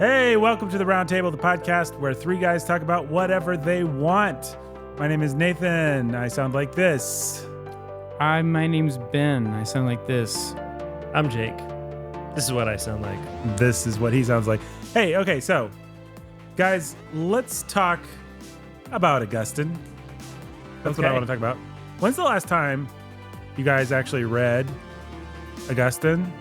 Hey, welcome to the Round Table, the podcast where three guys talk about whatever they want. My name is Nathan. I sound like this. Hi, my name's Ben. I sound like this. I'm Jake. This is what I sound like. This is what he sounds like. Hey, okay, so guys, let's talk about Augustine. That's what I want to talk about. When's the last time you guys actually read Augustine?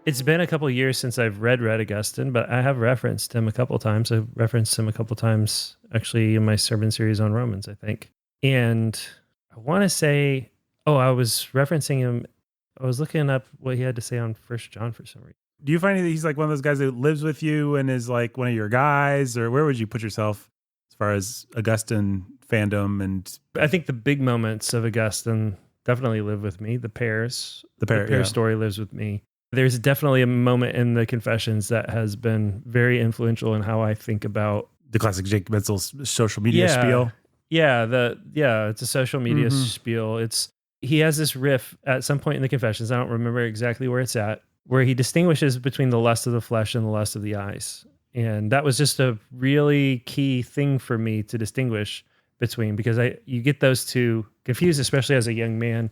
It's been a couple of years since I've read Augustine, but I have referenced him a couple of times. I've referenced him a couple of times, actually, in my sermon series on Romans, I think. And I want to say, I was referencing him. I was looking up what he had to say on First John for some reason. Do you find that he's like one of those guys that lives with you and is like one of your guys, or where would you put yourself as far as Augustine fandom? And I think the big moments of Augustine definitely live with me. The pair story lives with me. There's definitely a moment in the Confessions that has been very influential in how I think about the classic Jake Menzel's social media spiel. It's a social media spiel. He has this riff at some point in the Confessions. I don't remember exactly where it's at, where he distinguishes between the lust of the flesh and the lust of the eyes. And that was just a really key thing for me to distinguish between, because you get those two confused, especially as a young man,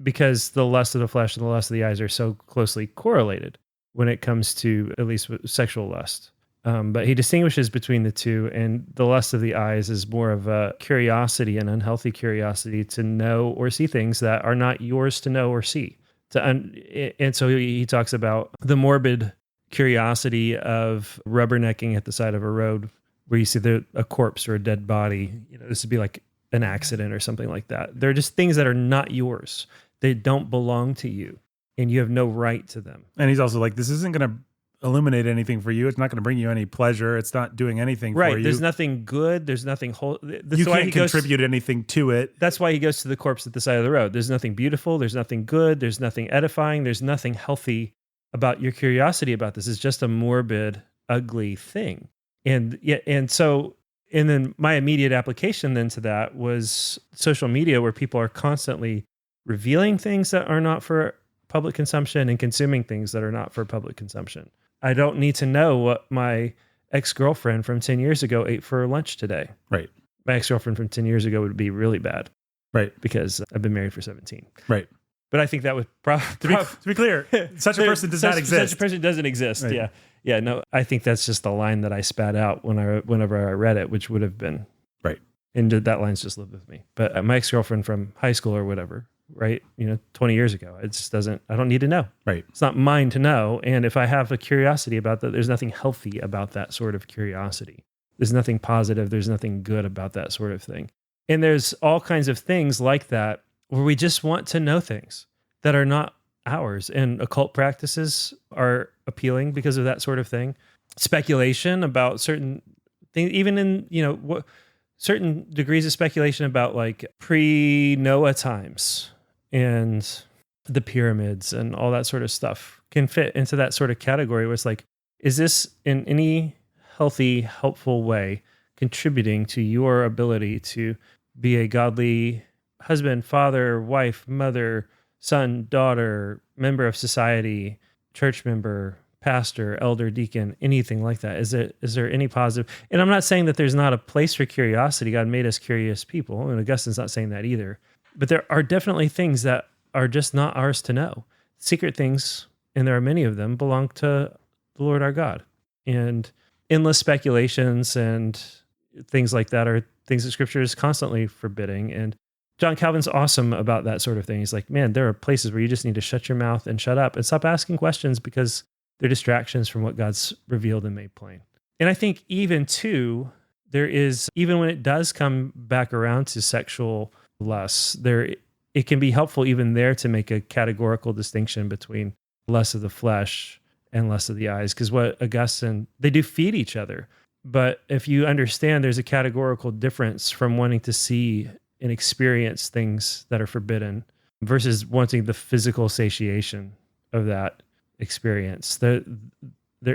because the lust of the flesh and the lust of the eyes are so closely correlated when it comes to at least sexual lust. But he distinguishes between the two, and the lust of the eyes is more of a curiosity, an unhealthy curiosity to know or see things that are not yours to know or see. And so he talks about the morbid curiosity of rubbernecking at the side of a road where you see a corpse or a dead body. This would be like an accident or something like that. They're just things that are not yours. They don't belong to you, and you have no right to them. And he's also like, this isn't going to illuminate anything for you. It's not going to bring you any pleasure. It's not doing anything for you. Right. There's nothing good. There's nothing whole. You can't contribute anything to it. That's why he goes to the corpse at the side of the road. There's nothing beautiful. There's nothing good. There's nothing edifying. There's nothing healthy about your curiosity about this. It's just a morbid, ugly thing. And then my immediate application then to that was social media, where people are constantly revealing things that are not for public consumption and consuming things that are not for public consumption. I don't need to know what my ex-girlfriend from 10 years ago ate for lunch today. Right. My ex-girlfriend from 10 years ago would be really bad. Right. Because I've been married for 17. Right. But I think that would to be clear, such a person does not exist. Such a person doesn't exist. Right. Yeah. Yeah. No, I think that's just the line that I spat out whenever I read it, which would have been right. And that line's just lived with me. But my ex-girlfriend from high school or whatever, right? 20 years ago, it just doesn't, I don't need to know. Right. It's not mine to know. And if I have a curiosity about that, there's nothing healthy about that sort of curiosity. There's nothing positive. There's nothing good about that sort of thing. And there's all kinds of things like that where we just want to know things that are not ours. And occult practices are appealing because of that sort of thing. Speculation about certain things, even in, certain degrees of speculation about like pre-Noah times and the pyramids and all that sort of stuff can fit into that sort of category where it's like, is this in any healthy, helpful way contributing to your ability to be a godly husband, father, wife, mother, son, daughter, member of society, church member, pastor, elder, deacon, anything like that? Is there any positive? And I'm not saying that there's not a place for curiosity. God made us curious people, and Augustine's not saying that either. But there are definitely things that are just not ours to know. Secret things, and there are many of them, belong to the Lord our God. And endless speculations and things like that are things that Scripture is constantly forbidding. And John Calvin's awesome about that sort of thing. He's like, man, there are places where you just need to shut your mouth and shut up and stop asking questions because they're distractions from what God's revealed and made plain. And I think even when it does come back around to sexual lusts, it can be helpful even there to make a categorical distinction between lust of the flesh and lust of the eyes. Because what Augustine, they do feed each other. But if you understand there's a categorical difference from wanting to see and experience things that are forbidden versus wanting the physical satiation of that experience, there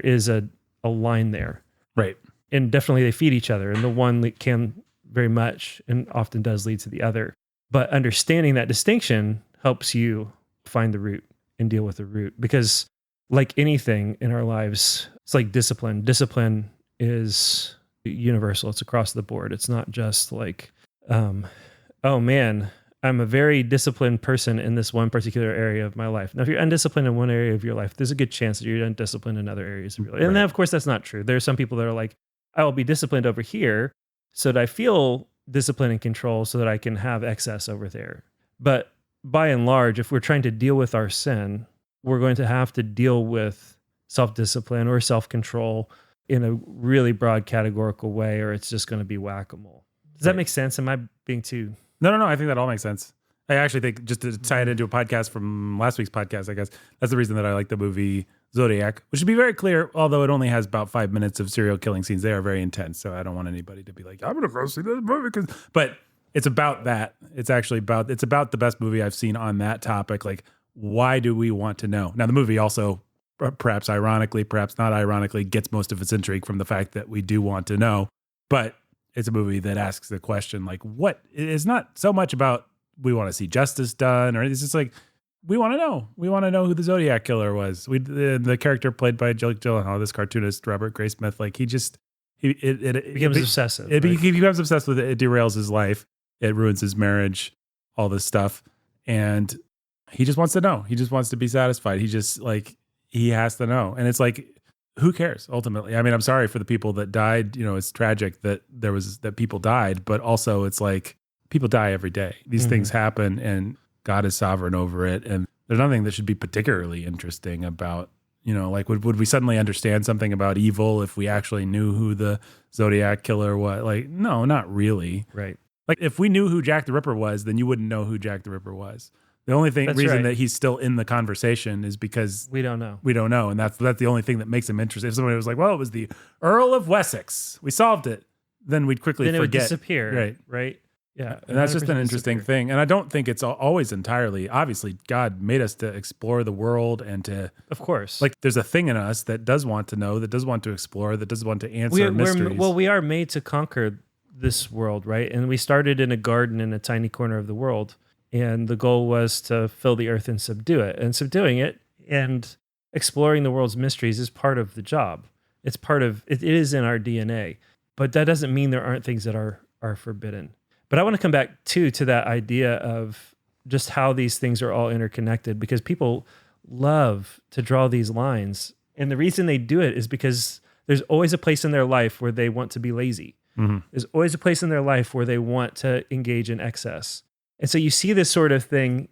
is a line there. Right. And definitely they feed each other, and the one can very much and often does lead to the other. But understanding that distinction helps you find the root and deal with the root, because like anything in our lives, it's like discipline. Discipline is universal. It's across the board. It's not just like, oh man, I'm a very disciplined person in this one particular area of my life. Now, if you're undisciplined in one area of your life, there's a good chance that you're undisciplined in other areas of your life. And then, of course, that's not true. There are some people that are like, I will be disciplined over here so that I feel discipline and control so that I can have excess over there. But by and large, if we're trying to deal with our sin, we're going to have to deal with self-discipline or self-control in a really broad categorical way, or it's just going to be whack-a-mole. Does that make sense? Am I being too... No. I think that all makes sense. I actually think, just to tie it into a podcast from last week's podcast, I guess, that's the reason that I like the movie Zodiac, which should be very clear, although it only has about 5 minutes of serial killing scenes. They are very intense, so I don't want anybody to be like, I'm going to go see this movie. But it's about that. It's about the best movie I've seen on that topic. Like, why do we want to know? Now, the movie also, perhaps ironically, perhaps not ironically, gets most of its intrigue from the fact that we do want to know. But it's a movie that asks the question, like, what? It's not so much about we want to see justice done, or it's just like, we want to know. We want to know who the Zodiac killer was. The character played by Jake Gyllenhaal, this cartoonist, Robert Graysmith, like it becomes obsessive. He becomes obsessed with it. It derails his life. It ruins his marriage, all this stuff. And he just wants to know. He just wants to be satisfied. He just he has to know. And it's like, who cares ultimately? I mean, I'm sorry for the people that died. It's tragic that that people died, but also it's like people die every day. These things happen and God is sovereign over it. And there's nothing that should be particularly interesting about, would we suddenly understand something about evil if we actually knew who the Zodiac killer was? Like, no, not really. Right. Like, if we knew who Jack the Ripper was, then you wouldn't know who Jack the Ripper was. The only reason that he's still in the conversation is because we don't know. We don't know, and that's the only thing that makes him interesting. If somebody was like, "Well, it was the Earl of Wessex. We solved it," then we'd quickly forget. It would disappear. Right. Yeah, and that's just an interesting thing. And I don't think it's always entirely. Obviously, God made us to explore the world and to, of course, like, there's a thing in us that does want to know, that does want to explore, that does want to answer mysteries. We are made to conquer this world, right? And we started in a garden in a tiny corner of the world. And the goal was to fill the earth and subdue it. And subduing it and exploring the world's mysteries is part of the job. It's part of it. It is in our DNA. But that doesn't mean there aren't things that are forbidden. But I want to come back to that idea of just how these things are all interconnected, because people love to draw these lines. And the reason they do it is because there's always a place in their life where they want to be lazy. Mm-hmm. There's always a place in their life where they want to engage in excess. And so you see this sort of thing,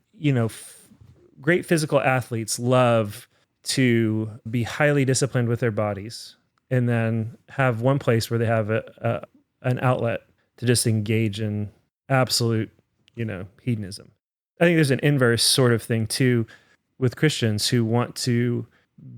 great physical athletes love to be highly disciplined with their bodies and then have one place where they have an outlet to just engage in absolute, hedonism. I think there's an inverse sort of thing too with Christians who want to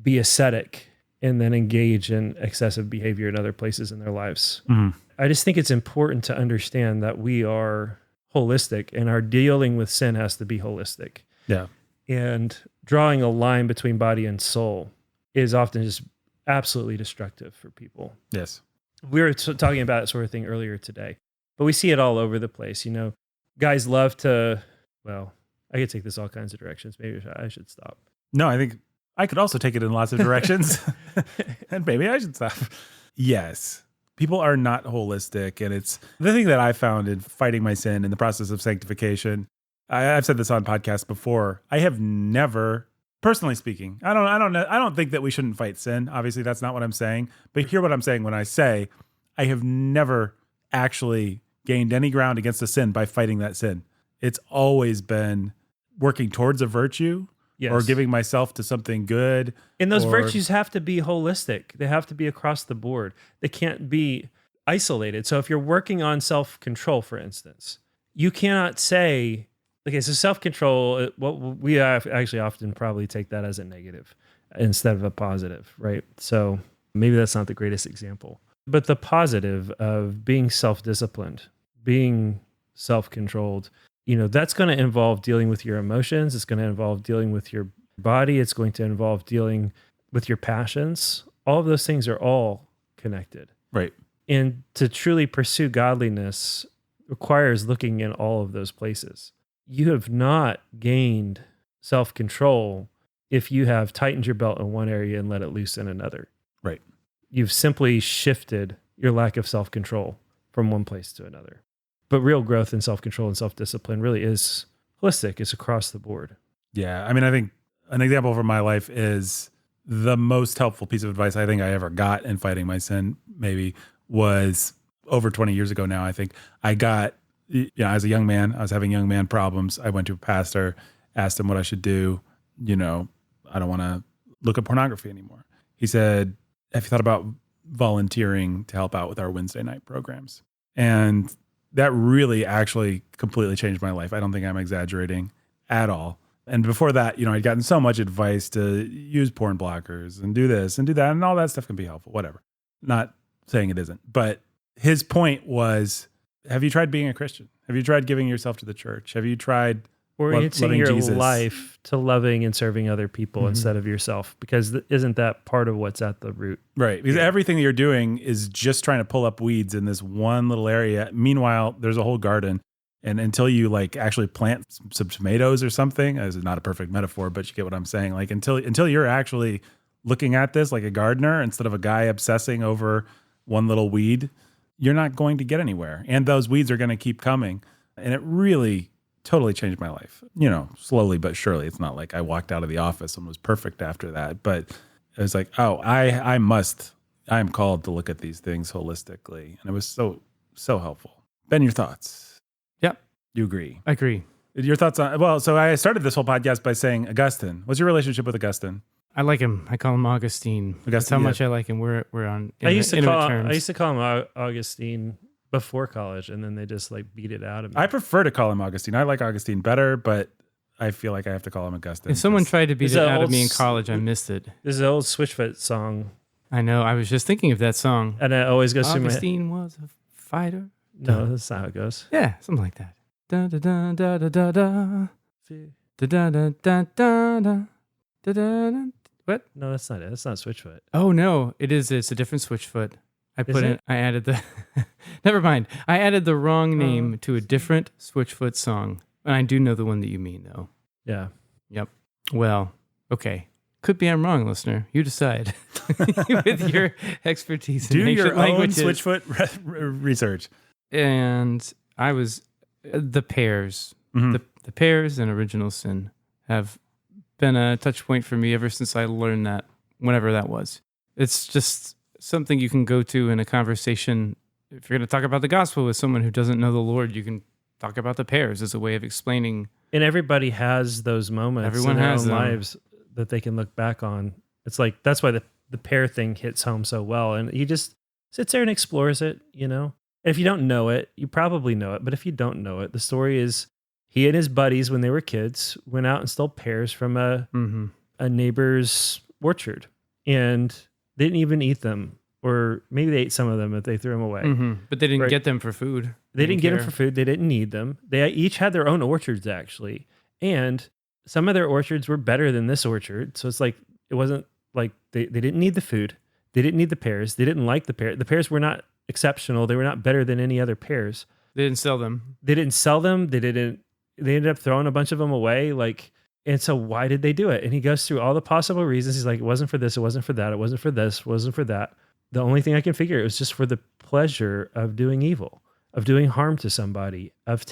be ascetic and then engage in excessive behavior in other places in their lives. Mm-hmm. I just think it's important to understand that we are holistic, and our dealing with sin has to be holistic. Yeah. And drawing a line between body and soul is often just absolutely destructive for people. Yes. We were talking about that sort of thing earlier today, but we see it all over the place. Guys love to, I could take this all kinds of directions. Maybe I should stop. No, I think I could also take it in lots of directions. And maybe I should stop. Yes. People are not holistic, and it's the thing that I found in fighting my sin in the process of sanctification. I've said this on podcasts before. I have never, personally speaking, I don't think that we shouldn't fight sin. Obviously, that's not what I'm saying. But hear what I'm saying when I say I have never actually gained any ground against a sin by fighting that sin. It's always been working towards a virtue. Yes. Or giving myself to something good. And those virtues have to be holistic. They have to be across the board. They can't be isolated. So if you're working on self-control, for instance, you cannot say, okay, so self-control, what we actually often probably take that as a negative instead of a positive, right? So maybe that's not the greatest example. But the positive of being self-disciplined, being self-controlled, that's going to involve dealing with your emotions. It's going to involve dealing with your body. It's going to involve dealing with your passions. All of those things are all connected. Right. And to truly pursue godliness requires looking in all of those places. You have not gained self-control if you have tightened your belt in one area and let it loose in another. Right. You've simply shifted your lack of self-control from one place to another. But real growth in self-control and self-discipline really is holistic. It's across the board. Yeah. I mean, I think an example from my life is the most helpful piece of advice I think I ever got in fighting my sin maybe was over 20 years ago now. I think I got, as a young man, I was having young man problems. I went to a pastor, asked him what I should do. I don't want to look at pornography anymore. He said, have you thought about volunteering to help out with our Wednesday night programs? And that really actually completely changed my life. I don't think I'm exaggerating at all. And before that, I'd gotten so much advice to use porn blockers and do this and do that. And all that stuff can be helpful, whatever. Not saying it isn't. But his point was, have you tried being a Christian? Have you tried giving yourself to the church? Have you tried orienting your Jesus? life to loving and serving other people instead of yourself? Because isn't that part of what's at the root? Right. Because everything that you're doing is just trying to pull up weeds in this one little area. Meanwhile, there's a whole garden. And until you actually plant some tomatoes or something, this is not a perfect metaphor, but you get what I'm saying. Until you're actually looking at this like a gardener instead of a guy obsessing over one little weed, you're not going to get anywhere. And those weeds are going to keep coming. And it really totally changed my life. Slowly but surely. It's not like I walked out of the office and was perfect after that. But it was like, oh, I am called to look at these things holistically. And it was so helpful. Ben, your thoughts? Yep. You agree? I agree. Your thoughts on, so I started this whole podcast by saying Augustine. What's your relationship with Augustine? I like him. I call him Augustine. That's how much I like him. We're on I used to call terms. him Augustine before college, and then they just beat it out of me. I prefer to call him Augustine. I like Augustine better, but I feel like I have to call him Augustine. If someone tried to beat it out of me in college, I missed it. There's an old Switchfoot song. I know. I was just thinking of that song. And it always goes through my head. Augustine was a fighter. No, that's not how it goes. Yeah, something like that. Da da da da da da da. Da da da da da da. Da da da. What? No, that's not it. That's not Switchfoot. Oh no, it is. It's a different Switchfoot. I added the. Never mind. I added the wrong name to a different Switchfoot song, and I do know the one that you mean, though. Yeah. Yep. Well, okay. Could be I'm wrong, listener. You decide. With your expertise in ancient languages. Do your own Switchfoot research. And I was the pairs. Mm-hmm. The pairs and original sin have been a touch point for me ever since I learned that, whenever that was. It's just something you can go to in a conversation. If you're going to talk about the gospel with someone who doesn't know the Lord, you can talk about the pairs as a way of explaining. And everybody has those moments in their own lives that they can look back on. It's like, that's why the pair thing hits home so well. And he just sits there and explores it, And if you don't know it, you probably know it. But if you don't know it, the story is he and his buddies, when they were kids, went out and stole pears from a neighbor's orchard. And they didn't even eat them. Or maybe they ate some of them, but they threw them away. Mm-hmm. But they didn't get them for food. They didn't get them for food. They didn't need them. They each had their own orchards, actually. And some of their orchards were better than this orchard. So it's like, it wasn't like they didn't need the food. They didn't need the pears. They didn't like the pears. The pears were not exceptional. They were not better than any other pears. They didn't sell them. They ended up throwing a bunch of them away. And so why did they do it? And he goes through all the possible reasons. He's like, it wasn't for this. It wasn't for that. It wasn't for this. It wasn't for that. The only thing I can figure, it was just for the pleasure of doing evil, of doing harm to somebody, of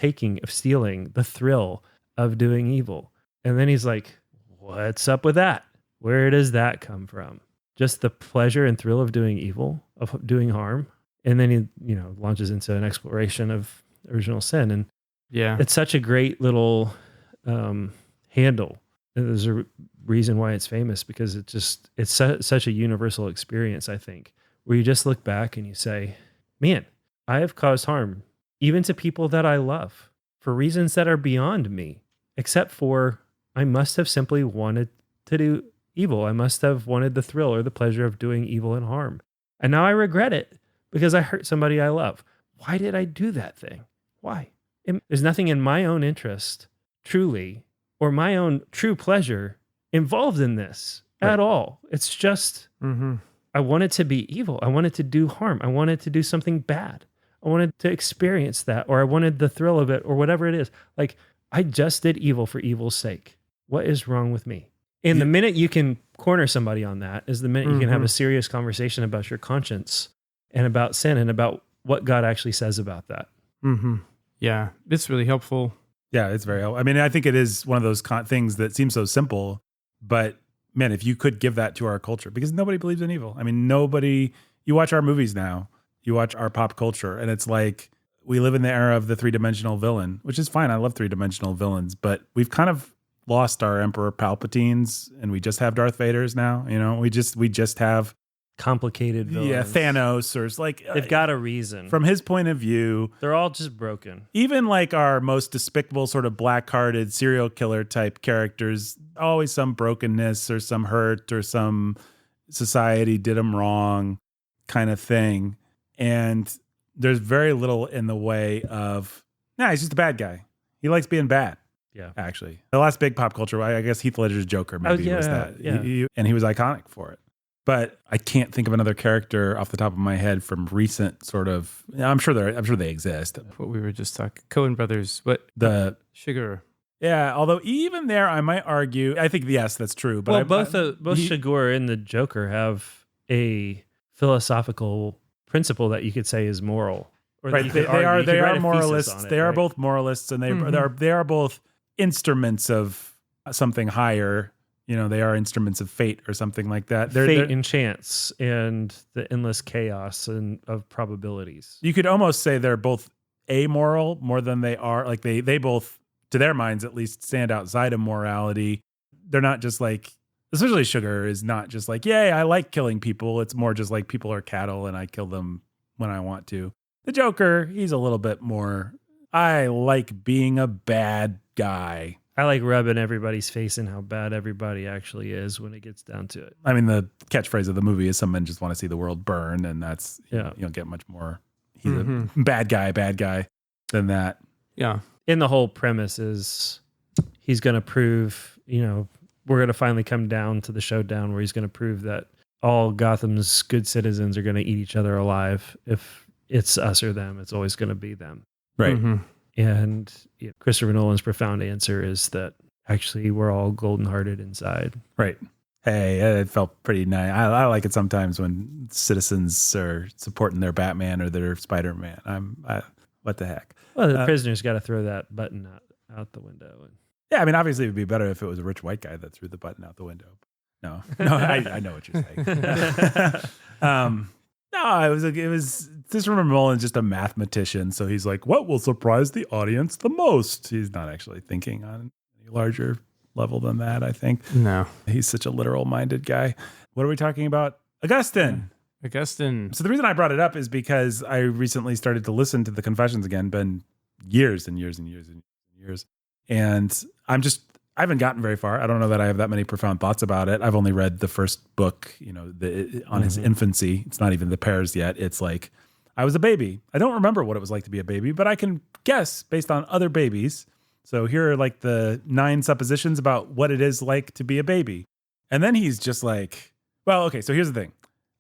stealing, the thrill of doing evil. And then he's like, what's up with that? Where does that come from? Just the pleasure and thrill of doing evil, of doing harm. And then he, launches into an exploration of original sin. And yeah, it's such a great little handle. And there's a reason why it's famous, because it's such a universal experience, I think, where you just look back and you say, man, I have caused harm even to people that I love for reasons that are beyond me, except for I must have simply wanted to do evil. I must have wanted the thrill or the pleasure of doing evil and harm. And now I regret it because I hurt somebody I love. Why did I do that thing? Why? There's nothing in my own interest, truly, or my own true pleasure involved in this at all. It's just, I wanted to be evil. I wanted to do harm. I wanted to do something bad. I wanted to experience that, or I wanted the thrill of it, or whatever it is. Like, I just did evil for evil's sake. What is wrong with me? And the minute you can corner somebody on that is the minute you can have a serious conversation about your conscience and about sin and about what God actually says about that. Yeah, it's really helpful. Yeah, it's very helpful. I mean, I think it is one of those things that seems so simple, but man, if you could give that to our culture, because nobody believes in evil. I mean, you watch our movies now, you watch our pop culture, and it's like we live in the era of the three-dimensional villain, which is fine. I love three-dimensional villains, but we've kind of lost our Emperor Palpatines, and we just have Darth Vaders now. You know, we just have complicated villains. Yeah, Thanos, or it's like they've got a reason. From his point of view, they're all just broken. Even like our most despicable sort of black-hearted serial killer type characters, always some brokenness or some hurt or some society did them wrong kind of thing. And there's very little in the way of, he's just a bad guy. He likes being bad. Yeah, actually, the last big pop culture, I guess Heath Ledger's Joker maybe was that. Yeah. And he was iconic for it. But I can't think of another character off the top of my head from recent sort of. I'm sure they exist. What we were just talking, Coen Brothers. What Sugar? Yeah, although even there, I might argue. I think yes, that's true. But both Shigur and the Joker have a philosophical principle that you could say is moral. Or right, they are moralists. They are both moralists, and they are both instruments of something higher. You know, they are instruments of fate or something like that. Fate and chance and the endless chaos and of probabilities. You could almost say they're both amoral more than they are. Like they both, to their minds at least, stand outside of morality. They're not just like, especially Sugar is not just like, yay, I like killing people. It's more just like people are cattle and I kill them when I want to. The Joker, he's a little bit more, I like being a bad guy. I like rubbing everybody's face in how bad everybody actually is when it gets down to it. I mean, the catchphrase of the movie is some men just want to see the world burn, and that's, you don't get much more, he's a bad guy than that. Yeah. And the whole premise is he's going to prove, we're going to finally come down to the showdown where he's going to prove that all Gotham's good citizens are going to eat each other alive. If it's us or them, it's always going to be them. Right. And Christopher Nolan's profound answer is that actually we're all golden-hearted inside. Right. Hey, it felt pretty nice. I like it sometimes when citizens are supporting their Batman or their Spider-Man. What the heck? Well, the prisoner's got to throw that button out the window. Yeah, I mean, obviously it would be better if it was a rich white guy that threw the button out the window. No, I know what you're saying. No, it was Christopher Nolan's just a mathematician. So he's like, what will surprise the audience the most? He's not actually thinking on any larger level than that, I think. No. He's such a literal minded guy. What are we talking about? Augustine. So the reason I brought it up is because I recently started to listen to the Confessions again, been years and years and years and years. And I haven't gotten very far. I don't know that I have that many profound thoughts about it. I've only read the first book, on his infancy. It's not even the pairs yet. It's like, I was a baby. I don't remember what it was like to be a baby, but I can guess based on other babies. So here are like the 9 suppositions about what it is like to be a baby. And then he's just like, well, okay, so here's the thing.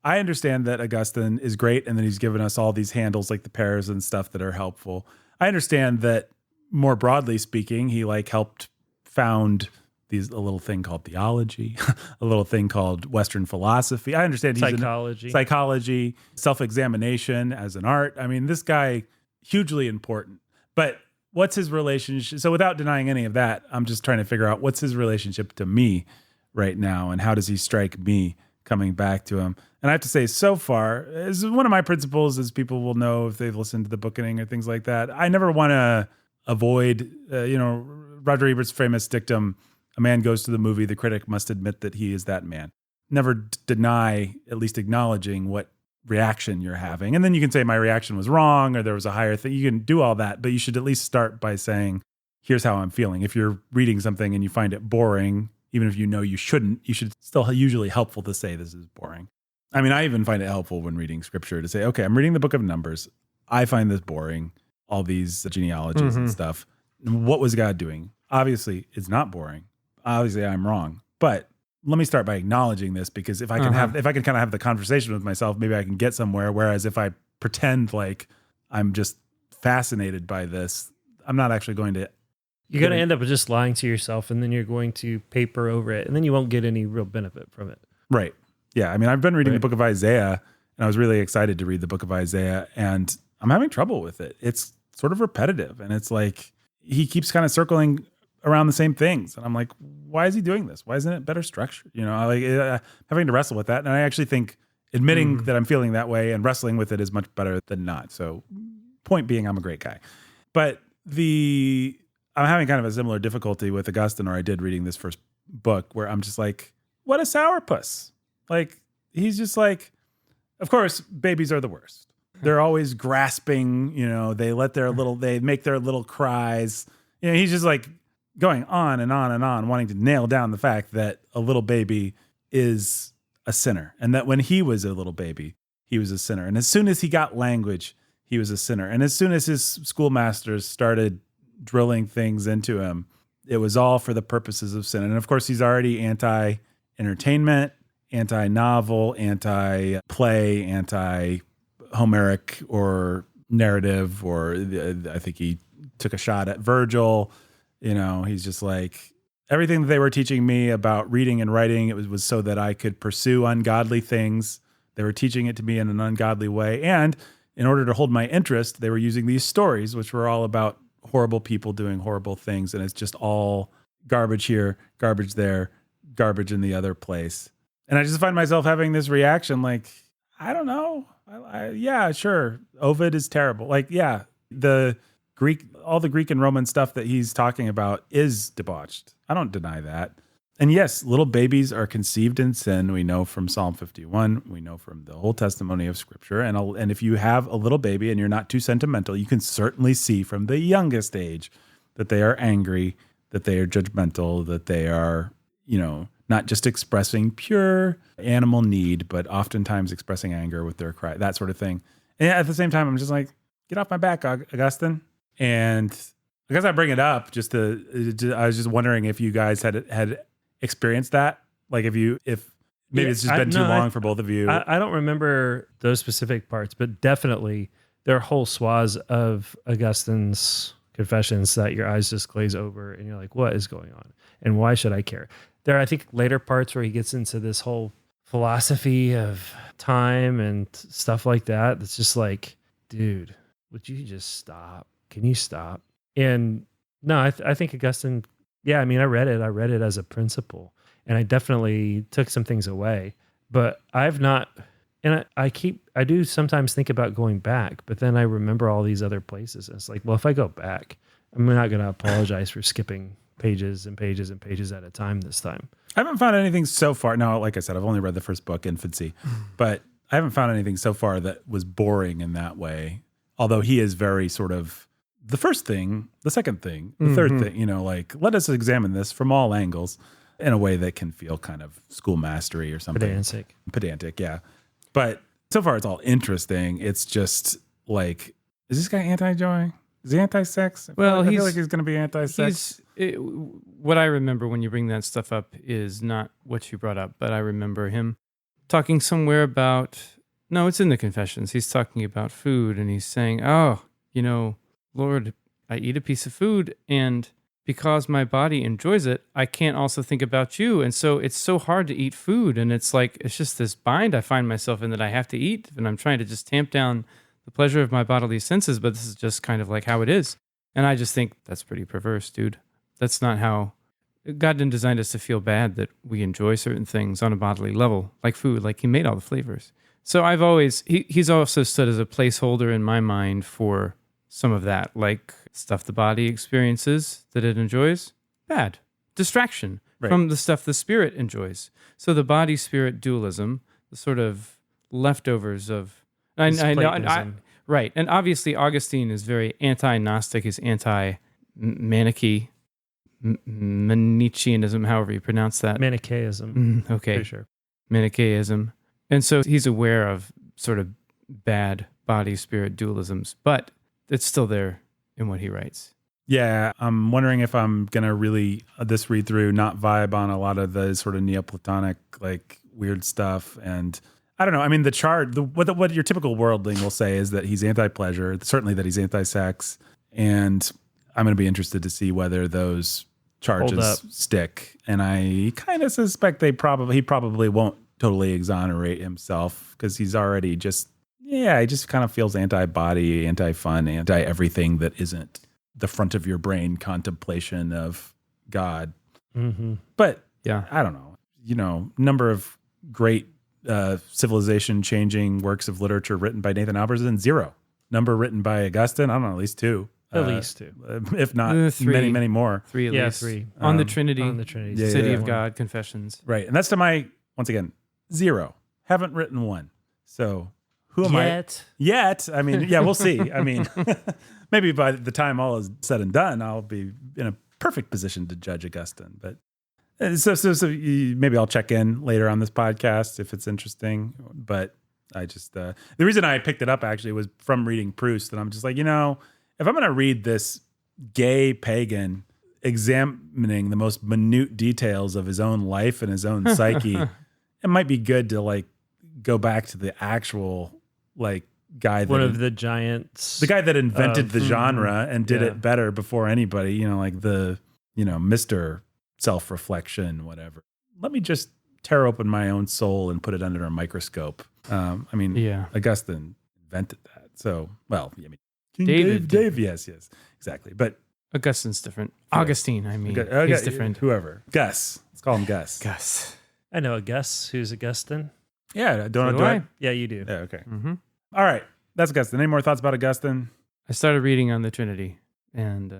I understand that Augustine is great, and then he's given us all these handles like the pairs and stuff that are helpful. I understand that more broadly speaking, he helped found a little thing called theology, a little thing called Western philosophy. I understand he's psychology, self-examination as an art. I mean, this guy, hugely important. But what's his relationship? So without denying any of that, I'm just trying to figure out what's his relationship to me right now, and how does he strike me coming back to him? And I have to say, so far, as one of my principles, as people will know if they've listened to the bookening or things like that, I never want to avoid, Roger Ebert's famous dictum, a man goes to the movie, the critic must admit that he is that man. Never deny, at least acknowledging what reaction you're having. And then you can say my reaction was wrong or there was a higher thing. You can do all that, but you should at least start by saying, here's how I'm feeling. If you're reading something and you find it boring, even if you know you shouldn't, you should still usually helpful to say this is boring. I mean, I even find it helpful when reading scripture to say, okay, I'm reading the book of Numbers. I find this boring, all these genealogies and stuff. What was God doing? Obviously, it's not boring. Obviously, I'm wrong. But let me start by acknowledging this, because if I can kind of have the conversation with myself, maybe I can get somewhere. Whereas if I pretend like I'm just fascinated by this, I'm not actually going to You're going to end up just lying to yourself, and then you're going to paper over it, and then you won't get any real benefit from it. Right. Yeah. I mean, I've been reading the book of Isaiah, and I was really excited to read the book of Isaiah, and I'm having trouble with it. It's sort of repetitive, and it's like he keeps kind of circling around the same things. And I'm like, why is he doing this? Why isn't it better structured? I like having to wrestle with that. And I actually think admitting that I'm feeling that way and wrestling with it is much better than not. So point being, I'm a great guy. But I'm having kind of a similar difficulty with Augustine, or I did reading this first book, where I'm just like, what a sourpuss. Like, he's just like, of course, babies are the worst. They're always grasping, they make their little cries. He's just like going on and on and on, wanting to nail down the fact that a little baby is a sinner, and that when he was a little baby, he was a sinner. And as soon as he got language, he was a sinner. And as soon as his schoolmasters started drilling things into him, it was all for the purposes of sin. And of course, he's already anti-entertainment, anti-novel, anti-play, anti-Homeric or narrative, or I think he took a shot at Virgil. He's just like, everything that they were teaching me about reading and writing, it was so that I could pursue ungodly things. They were teaching it to me in an ungodly way. And in order to hold my interest, they were using these stories, which were all about horrible people doing horrible things. And it's just all garbage here, garbage there, garbage in the other place. And I just find myself having this reaction like, I don't know. Yeah, sure. Ovid is terrible. Like, yeah, all the Greek and Roman stuff that he's talking about is debauched. I don't deny that. And yes, little babies are conceived in sin. We know from Psalm 51. We know from the whole testimony of Scripture. And if you have a little baby and you're not too sentimental, you can certainly see from the youngest age that they are angry, that they are judgmental, that they are, not just expressing pure animal need, but oftentimes expressing anger with their cry, that sort of thing. And at the same time, I'm just like, get off my back, Augustine. And I guess I bring it up I was just wondering if you guys had experienced that. Like if maybe it's just been too long for both of you. I don't remember those specific parts, but definitely there are whole swaths of Augustine's confessions that your eyes just glaze over and you're like, what is going on? And why should I care? There are, I think, later parts where he gets into this whole philosophy of time and stuff like that. It's just like, dude, would you just stop? Can you stop? And no, I think Augustine, I read it as a principle, and I definitely took some things away, but I've not, and I do sometimes think about going back, but then I remember all these other places. And it's like, well, if I go back, I'm not going to apologize for skipping pages and pages and pages at a time this time. I haven't found anything so far. Now, like I said, I've only read the first book, Infancy, but I haven't found anything so far that was boring in that way. Although he is very sort of the first thing, the second thing, the third thing, like, let us examine this from all angles in a way that can feel kind of schoolmastery or something. Pedantic, yeah. But so far it's all interesting. It's just like, is this guy anti-joy? Is he anti-sex? I feel like he's going to be anti-sex. What I remember when you bring that stuff up is not what you brought up, but I remember him talking somewhere about, no, it's in the Confessions. He's talking about food, and he's saying, Lord, I eat a piece of food, and because my body enjoys it, I can't also think about you. And so it's so hard to eat food. And it's like, it's just this bind I find myself in that I have to eat, and I'm trying to just tamp down the pleasure of my bodily senses, but this is just kind of like how it is. And I just think that's pretty perverse, dude. That's not how God didn't design us to feel bad that we enjoy certain things on a bodily level, like food, like he made all the flavors. So he's also stood as a placeholder in my mind for some of that, like stuff the body experiences that it enjoys, bad. Distraction from the stuff the spirit enjoys. So the body-spirit dualism, the sort of leftovers of... I know, right. And obviously Augustine is very anti-Gnostic, he's anti-Manichae, Manichaeanism, however you pronounce that. Manichaeism. Okay. Pretty sure. Manichaeism. And so he's aware of sort of bad body-spirit dualisms, but it's still there in what he writes. Yeah, I'm wondering if I'm going to really, this read through, not vibe on a lot of the sort of Neoplatonic, like, weird stuff. And I don't know. I mean, what your typical worldling will say is that he's anti-pleasure, certainly that he's anti-sex. And I'm going to be interested to see whether those charges stick. And I kind of suspect he probably won't totally exonerate himself because he's already he just kind of feels anti-body, anti-fun, anti-everything that isn't the front of your brain contemplation of God. Mm-hmm. But yeah, I don't know, number of great civilization-changing works of literature written by Nathan Albertson, 0. Number written by Augustine, I don't know, at least 2. At least 2. If not 3. many, many more. 3 at least. 3. On the Trinity. Yeah, City of God, Confessions. Right. And that's to my, once again, 0. Haven't written 1. So who am I? Yet. I mean, yeah, we'll see. I mean, maybe by the time all is said and done, I'll be in a perfect position to judge Augustine. But maybe I'll check in later on this podcast if it's interesting. But I just, the reason I picked it up actually was from reading Proust. And I'm just like, if I'm going to read this gay pagan examining the most minute details of his own life and his own psyche, it might be good to go back to the actual guy, one of the giants, the guy that invented the genre and did it better before anybody, Mr. Self-reflection, whatever. Let me just tear open my own soul and put it under a microscope. Augustine invented that. So, King Dave, yes, exactly. But Augustine's different. Augustine, he's different. Whoever. Gus. Let's call him Gus. Gus. I know a Gus who's Augustine. Yeah, do I? Yeah, you do. Yeah, okay. Mm-hmm. All right. That's Augustine. Any more thoughts about Augustine? I started reading on the Trinity, and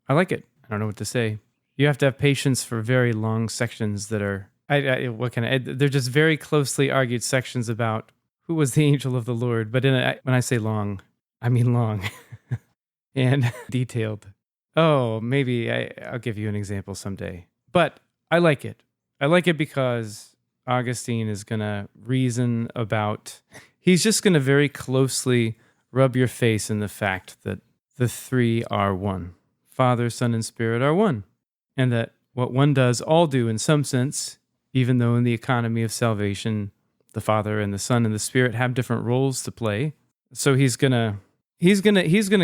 I like it. I don't know what to say. You have to have patience for very long sections that are, they're just very closely argued sections about who was the angel of the Lord. But when I say long, I mean long and detailed. Oh, maybe I'll give you an example someday. But I like it. I like it because Augustine is going to reason about, he's just going to very closely rub your face in the fact that the 3 are one. Father, Son, and Spirit are one. And that what one does, all do in some sense, even though in the economy of salvation, the Father and the Son and the Spirit have different roles to play. So he's gonna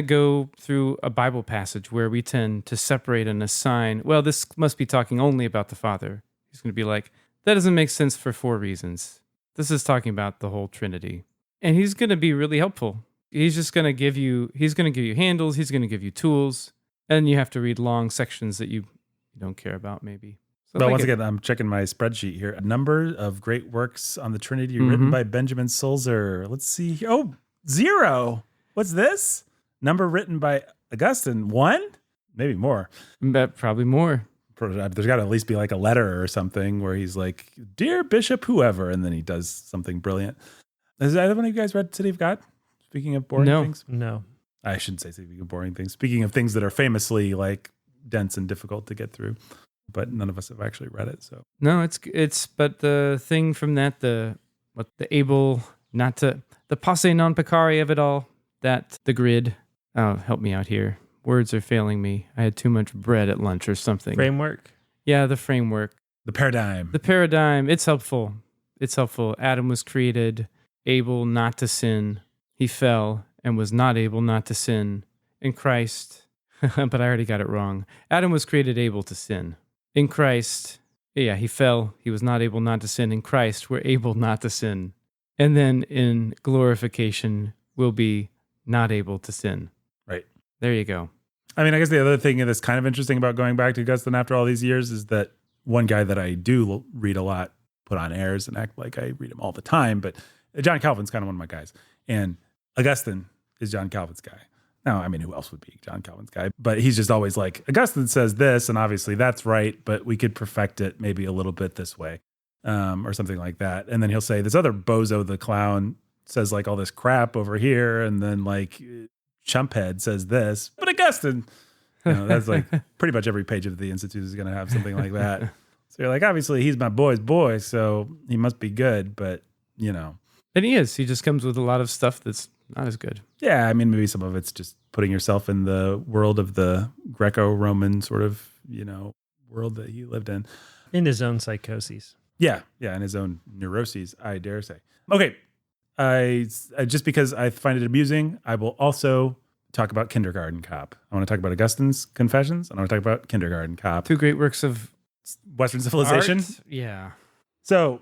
go through a Bible passage where we tend to separate and assign, well, this must be talking only about the Father. He's going to be like, that doesn't make sense for 4 reasons. This is talking about the whole Trinity. And he's going to be really helpful. He's going to give you handles, he's going to give you tools, and you have to read long sections that you don't care about maybe. So but once again, I'm checking my spreadsheet here. A number of great works on the Trinity written by Benjamin Sulzer. Let's see. Oh, 0. What's this? Number written by Augustine. 1? Maybe more. Probably more. There's got to at least be a letter or something where he's like, "Dear Bishop, whoever," and then he does something brilliant. Has either one of you guys read City of God? Speaking of boring things? No. I shouldn't say speaking of boring things. Speaking of things that are famously dense and difficult to get through, but none of us have actually read it. So no, but the thing from that, the posse non peccare of it all, that the grid. Oh, help me out here. Words are failing me. I had too much bread at lunch or something. Framework? Yeah, the framework. The paradigm. The paradigm. It's helpful. Adam was created able not to sin. He fell and was not able not to sin. In Christ, but I already got it wrong. Adam was created able to sin. In Christ, he fell. He was not able not to sin. In Christ, we're able not to sin. And then in glorification, we'll be not able to sin. Right. There you go. I mean, I guess the other thing that's kind of interesting about going back to Augustine after all these years is that one guy that I do read a lot, put on airs and act like I read him all the time, but John Calvin's kind of one of my guys. And Augustine is John Calvin's guy. Now, I mean, who else would be John Calvin's guy? But he's just always like, Augustine says this, and obviously that's right, but we could perfect it maybe a little bit this way, or something like that. And then he'll say, this other bozo the clown says all this crap over here, and then Chumphead says this, but Augustine, that's pretty much every page of the Institute is going to have something like that. So you're like, obviously he's my boy's boy, so he must be good, but And he is. He just comes with a lot of stuff that's not as good. Yeah, I mean, maybe some of it's just putting yourself in the world of the Greco-Roman sort of, world that he lived in. In his own psychoses. Yeah, in his own neuroses, I dare say. Okay, I just because I find it amusing, I will also talk about Kindergarten Cop. I want to talk about Augustine's Confessions, and I want to talk about Kindergarten Cop. Two great works of Western civilization. art. Yeah. So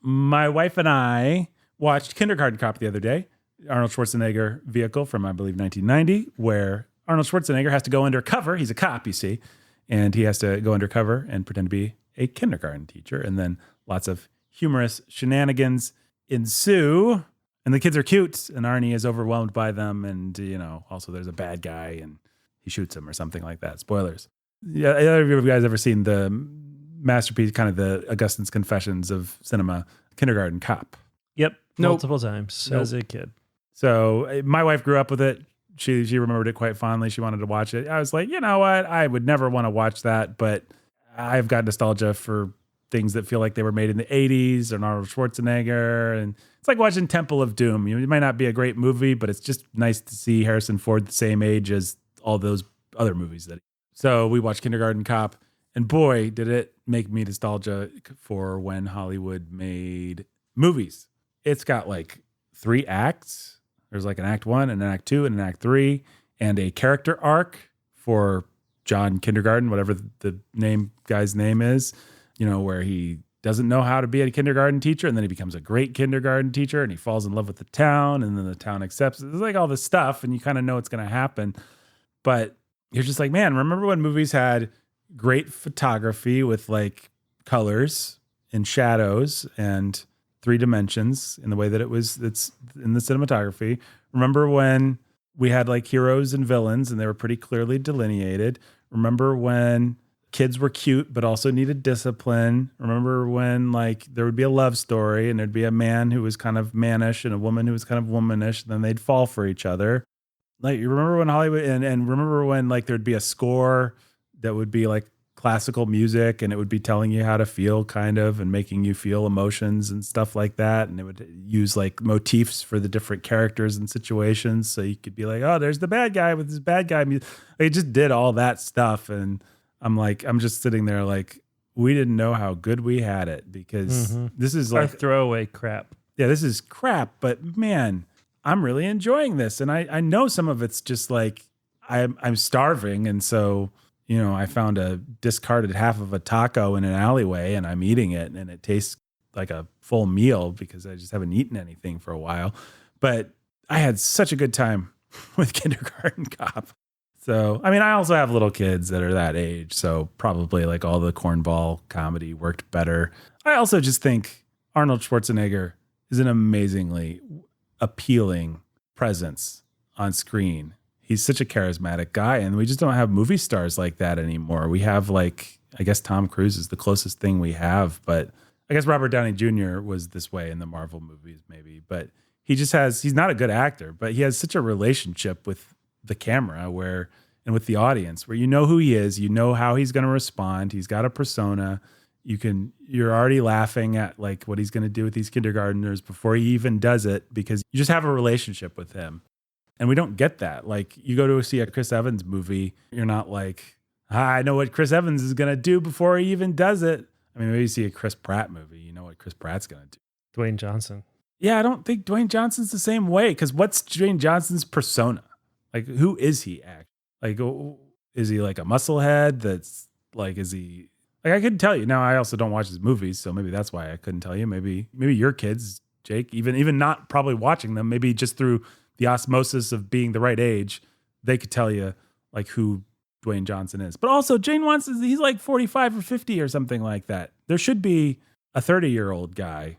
my wife and I watched Kindergarten Cop the other day, Arnold Schwarzenegger vehicle from, I believe, 1990, where Arnold Schwarzenegger has to go undercover. He's a cop, you see, and he has to go undercover and pretend to be a kindergarten teacher. And then lots of humorous shenanigans ensue. And the kids are cute, and Arnie is overwhelmed by them. And, also there's a bad guy, and he shoots him or something like that. Spoilers. Yeah, either of you guys ever seen the masterpiece, kind of the Augustine's Confessions of cinema, Kindergarten Cop? Yep. Nope. Multiple times as a kid. So my wife grew up with it. She remembered it quite fondly. She wanted to watch it. I was like, you know what? I would never want to watch that, but I've got nostalgia for things that feel like they were made in the 80s or Arnold Schwarzenegger. And it's like watching Temple of Doom. It might not be a great movie, but it's just nice to see Harrison Ford the same age as all those other movies. So we watched Kindergarten Cop, and boy, did it make me nostalgic for when Hollywood made movies. It's got like 3 acts. There's like an act 1 and an act 2 and an act 3 and a character arc for John Kindergarten, whatever the guy's name is, where he doesn't know how to be a kindergarten teacher, and then he becomes a great kindergarten teacher, and he falls in love with the town, and then the town accepts it. It's like all this stuff, and you kind of know it's going to happen. But you're just like, man, remember when movies had great photography with like colors and shadows and 3 dimensions in the way that it's in the cinematography. Remember when we had like heroes and villains and they were pretty clearly delineated. Remember when kids were cute but also needed discipline. Remember when like there would be a love story and there'd be a man who was kind of mannish and a woman who was kind of womanish, and then they'd fall for each other. Like, you remember when Hollywood and remember when like there'd be a score that would be like classical music, and it would be telling you how to feel kind of and making you feel emotions and stuff like that. And it would use like motifs for the different characters and situations. So you could be like, oh, there's the bad guy with his bad guy music. They just did all that stuff. And I'm just sitting there like, we didn't know how good we had it, because this is like our throwaway crap. Yeah, this is crap, but man, I'm really enjoying this. And I know some of it's just like, I'm starving. And so, I found a discarded half of a taco in an alleyway and I'm eating it, and it tastes like a full meal because I just haven't eaten anything for a while. But I had such a good time with Kindergarten Cop. So, I also have little kids that are that age, so probably like all the cornball comedy worked better. I also just think Arnold Schwarzenegger is an amazingly appealing presence on screen. He's such a charismatic guy, and we just don't have movie stars like that anymore. We have like, I guess Tom Cruise is the closest thing we have, but I guess Robert Downey Jr. was this way in the Marvel movies maybe, but he's not a good actor, but he has such a relationship with the camera and with the audience where you know who he is, you know how he's going to respond. He's got a persona. You're already laughing at like what he's going to do with these kindergartners before he even does it, because you just have a relationship with him. And we don't get that. Like, you go to see a Chris Evans movie, you're not like, I know what Chris Evans is going to do before he even does it. Maybe you see a Chris Pratt movie, you know what Chris Pratt's going to do. Dwayne Johnson. Yeah, I don't think Dwayne Johnson's the same way, because what's Dwayne Johnson's persona? Like, who is he act? Like, is he like a musclehead that's like, is he... Like, I couldn't tell you. Now, I also don't watch his movies, so maybe that's why I couldn't tell you. Maybe your kids, Jake, even not probably watching them, maybe just through the osmosis of being the right age, they could tell you like who Dwayne Johnson is. But also, Jane wants, he's like 45 or 50 or something like that. There should be a 30-year-old guy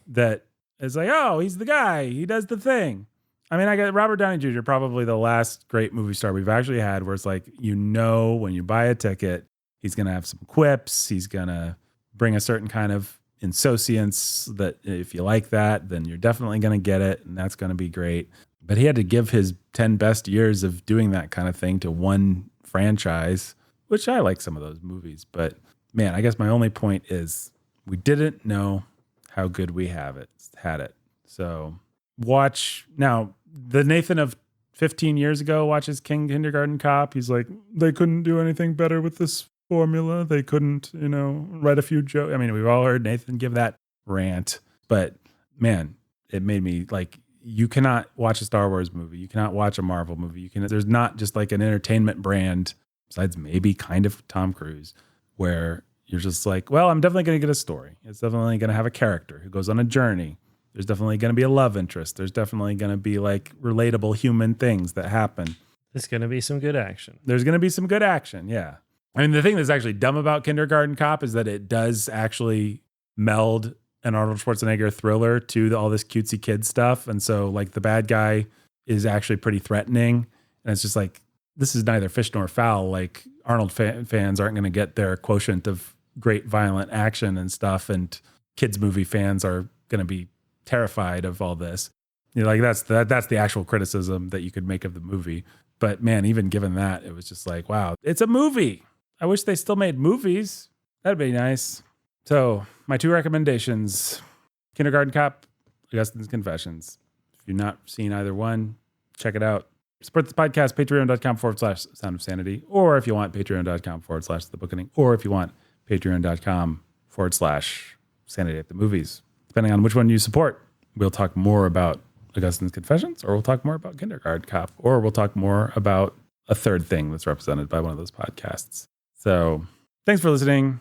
that is like, oh, he's the guy. He does the thing. I got Robert Downey Jr., probably the last great movie star we've actually had, where it's like, when you buy a ticket, he's going to have some quips. He's going to bring a certain kind of insouciance that if you like that, then you're definitely going to get it, and that's going to be great. But he had to give his 10 best years of doing that kind of thing to one franchise, which I like some of those movies. But man, I guess my only point is we didn't know how good we had it. So watch now. The Nathan of 15 years ago watches Kindergarten Cop. He's like, they couldn't do anything better with this formula. They couldn't, write a few jokes. We've all heard Nathan give that rant, but man, it made me like, you cannot watch a Star Wars movie. You cannot watch a Marvel movie. There's not just like an entertainment brand, besides maybe kind of Tom Cruise, where you're just like, well, I'm definitely going to get a story. It's definitely going to have a character who goes on a journey. There's definitely going to be a love interest. There's definitely going to be like relatable human things that happen. There's going to be some good action. There's going to be some good action. Yeah. I mean, the thing that's actually dumb about Kindergarten Cop is that it does actually meld an Arnold Schwarzenegger thriller to all this cutesy kid stuff. And so like the bad guy is actually pretty threatening. And it's just like, this is neither fish nor fowl. Like Arnold fans aren't going to get their quotient of great violent action and stuff. And kids movie fans are going to be terrified of all this. You know, like that's the actual criticism that you could make of the movie. But man, even given that, it was just like, wow, it's a movie. I wish they still made movies. That'd be nice. So my 2 recommendations, Kindergarten Cop, Augustine's Confessions. If you've not seen either one, check it out. Support this podcast, patreon.com/Sound of Sanity. Or if you want, patreon.com/The Bookening. Or if you want, patreon.com/Sanity at the Movies. Depending on which one you support, we'll talk more about Augustine's Confessions, or we'll talk more about Kindergarten Cop, or we'll talk more about a third thing that's represented by one of those podcasts. So thanks for listening.